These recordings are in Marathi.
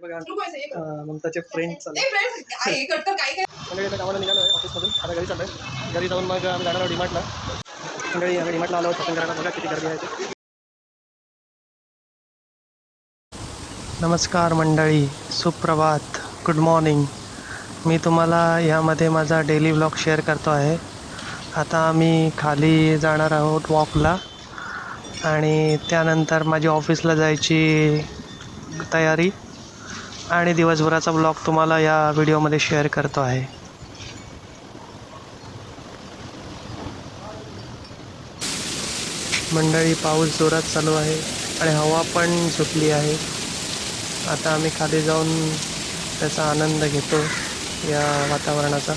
बघा ममताचे फ्रेंड चालू मंडळी. गावाला निघालो आहे ऑफिसमधून, आता घरी चाललो आहे. घरी जाऊन मग आम्ही जाणार आहोत डीमार्टला. मंडळी आम्ही डीमार्टला आलो शॉपिंग करायला. बघा किती गर्दी आहे ते. नमस्कार मंडळी, सुप्रभात, गुड मॉर्निंग. मी तुम्हाला ह्यामध्ये माझा डेली व्लॉग शेअर करतो आहे. आता आम्ही खाली जाणार आहोत वॉकला आणि त्यानंतर माझी ऑफिसला जायची तयारी आणि दिवसभराचा ब्लॉग तुम्हाला या व्हिडिओमध्ये शेअर करतो आहे. मंडळी पाऊस जोरात चालू आहे आणि हवा पण सुटली आहे. आता आम्ही खाली जाऊन त्याचा आनंद घेतो या वातावरणाचा.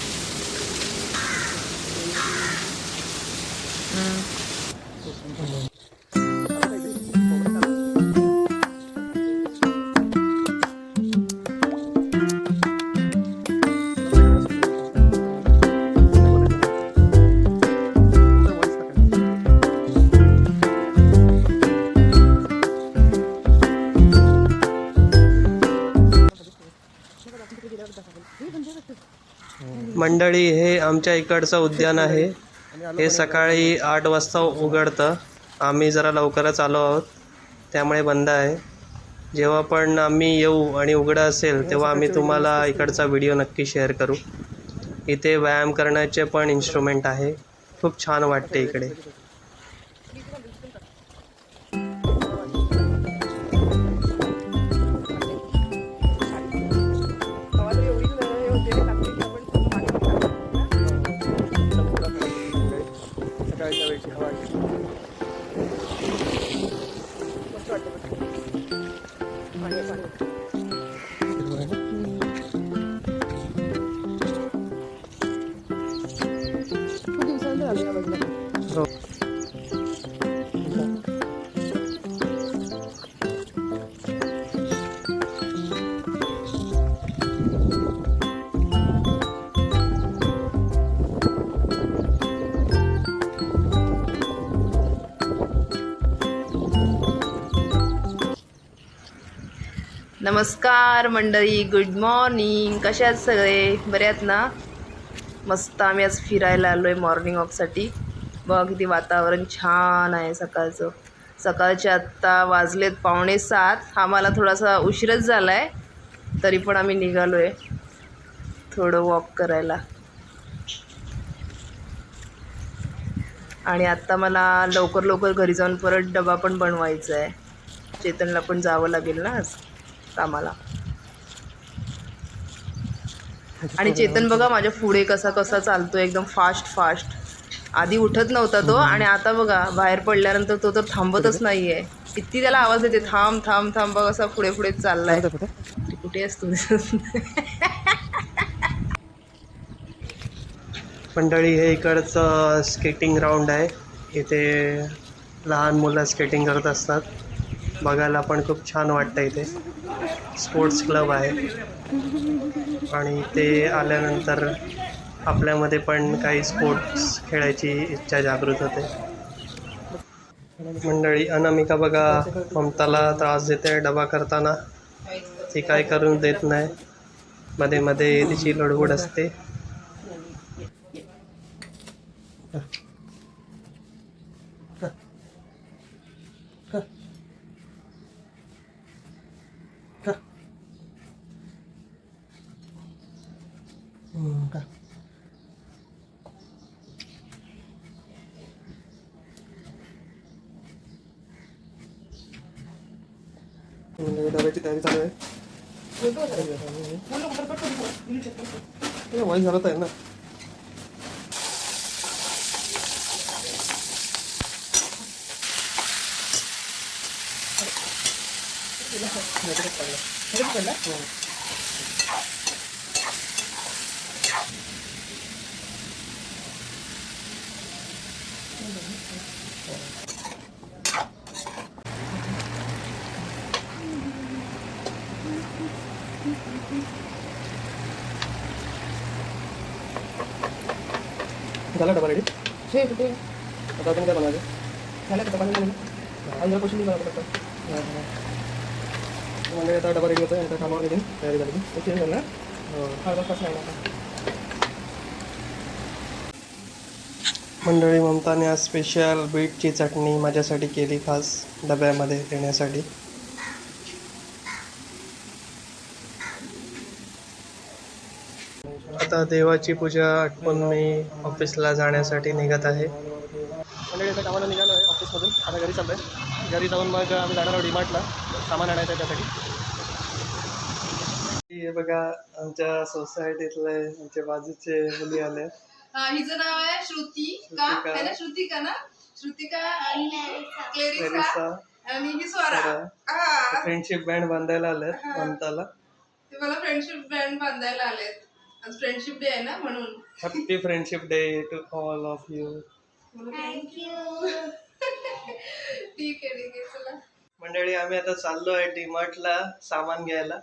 मंडळी हे आमच्या इकडचं उद्यान आहे. हे सकाळी 8 वाजता उघडतं. आम्ही जरा लवकरच आलो आहोत त्यामुळे बंद आहे. जेव्हा पण आम्ही येऊ आणि उघडं असेल तेव्हा आम्ही तुम्हाला इकडचा व्हिडिओ नक्की शेअर करू. इथे व्यायाम करण्याचे पण इन्स्ट्रुमेंट आहे. खूप छान वाटते इकडे. नमस्कार मंडळी, गुड मॉर्निंग. कशा आहेत सगळे? बरे आहेत ना? मस्त. आम्ही आज फिरायला आलो आहे मॉर्निंग वॉकसाठी. बघा किती वातावरण छान आहे सकाळचं. सकाळचे आत्ता वाजलेत 6:45. आम्हाला थोडासा उशीरच झाला आहे, तरी पण आम्ही निघालो आहे थोडं वॉक करायला. आणि आत्ता मला लवकर घरी जाऊन परत डबा पण बनवायचा आहे. चेतनला पण जावं लागेल ना आज कामाला. आणि चेतन बघा माझ्या पुढे कसा चालतो, एकदम फास्ट. आधी उठत नव्हता तो आणि आता बघा बाहेर पडल्यानंतर तो तर थांबतच नाही आहे. किती त्याला आवाज येते, थांब थांब थांब. बघ असा पुढे चाललाय. कुठे असतो मंडळी हे इकडचं स्केटिंग ग्राउंड आहे. इथे लहान मुलं स्केटिंग करत असतात. बघायला पण खूप छान वाटतं. इथे स्पोर्ट्स क्लब आहे आणि ते आल्यानंतर आपल्यामध्ये पण काही स्पोर्ट्स खेळायची इच्छा जागृत होते. मंडळी अनामिका बघा ममताला त्रास देते डबा करताना. ती काय करून देत नाही, मध्ये तिची लडबड असते. डब्याची तयारी चालू आहे. वाईस घालत आहे ना. झाला डबा रेडी? आता आपण काय बनवायचं? झालं का? पाणी आणलं? अंदर कोशिंबीर बनवतो फक्त. म्हणजे आता डबा रेडी होतो आणि आता कामावर गेली तयारी झाली ओके झालं ना अर्धा तास लागला आता. मंडळी ममताने आज स्पेशल बीटची चटणी माझ्यासाठी केली खास डब्यामध्ये देण्यासाठी. आता देवाची पूजा आटपून मी ऑफिसला जाण्यासाठी निघत आहे. मंडळी आता कामाला निघालो आहे ऑफिसमधून. आता घरी चाललो आहे. घरी जाऊन मग आम्ही जाणार आहोत डीमार्टला सामान आणायचं आहे त्यासाठी. हे बघा आमच्या सोसायटीतले आमच्या बाजूचे मुली आले. हिचं नाव आहे श्रुतिका आहे ना? श्रुतिका ना? श्रुतिका आणि क्लेरिसा आणि ही स्वरा. फ्रेंडशिप बँड बांधायला आलेत ममताला. ते मला फ्रेंडशिप बँड बांधायला आलेत. आज फ्रेंडशिप डे आहे ना म्हणून. Happy friendship day to all of you. Thank you. ठीक आहे चला. मंडळी आम्ही आता चाललो आहे डीमार्टला सामान घ्यायला.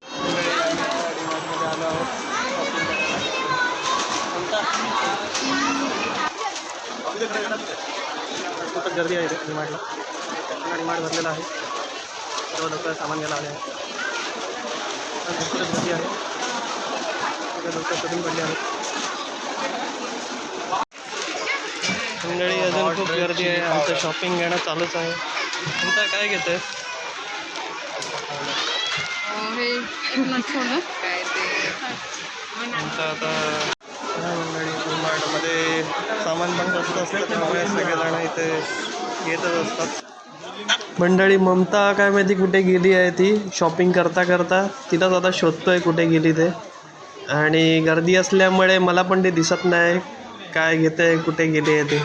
मंडळी आम्ही आता डीमार्टमध्ये आलो आहोत शॉपिंग करायला. खूपच गर्दी आहे डीमार्टला. डीमार्ट भरलेला आहे. सर्व लोक सामान घ्यायला आले आहेत. भरपूरच गर्दी आहे. लोक शोधून पडले आहेत. मंडळी अजून खूप गर्दी आहे. आमचं शॉपिंग घेणं चालूच आहे. तुमचं काय घेतं आमचं आता मंडळी डीमार्टमध्ये सामान पण स्वस्त असतं त्यामुळे सगळेजण इथे घेतच असतात. मंडळी ममता काय माहिती कुठे गेली आहे. ती शॉपिंग करता करता तिलाच आता शोधतोय कुठे गेली ते. आणि गर्दी असल्यामुळे मला पण ते दिसत नाही काय घेते आहे कुठे गेली आहे ते.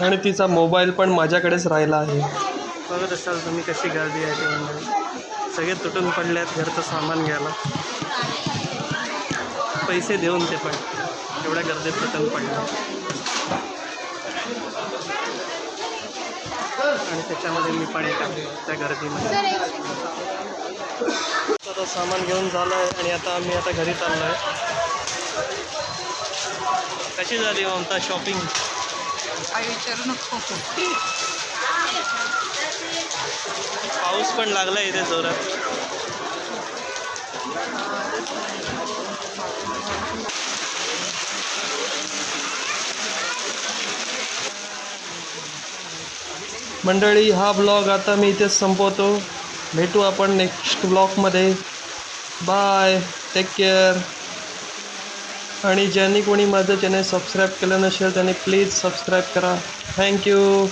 आणि तिचा मोबाईल पण माझ्याकडेच राहिला आहे. बघत असाल तुम्ही कशी गर्दी आहे ते. मंडळी सगळे तुटून पडले आहेत घरचं सामान घ्यायला. पैसे देऊन ते पण एवढ्या गर्दीत तुटून पडले. आणि त्याच्यामध्ये मी पण येत आहे त्या गर्दीमध्ये. आता सामान घेऊन झालं आहे आणि आता आम्ही आता घरी चाललो आहे. कशी झाली ममता शॉपिंग? विचारू नको. पाऊस पण लागला इथे जोरात. मंडळी हा ब्लॉग आता मी इथेच संपवतो. भेटू आपण नेक्स्ट ब्लॉगमध्ये. Bye, take care. आणि ज्यांनी कोणी माझं चॅनल सबस्क्राईब केलं नसेल त्यांनी प्लीज सबस्क्राईब करा. थँक्यू.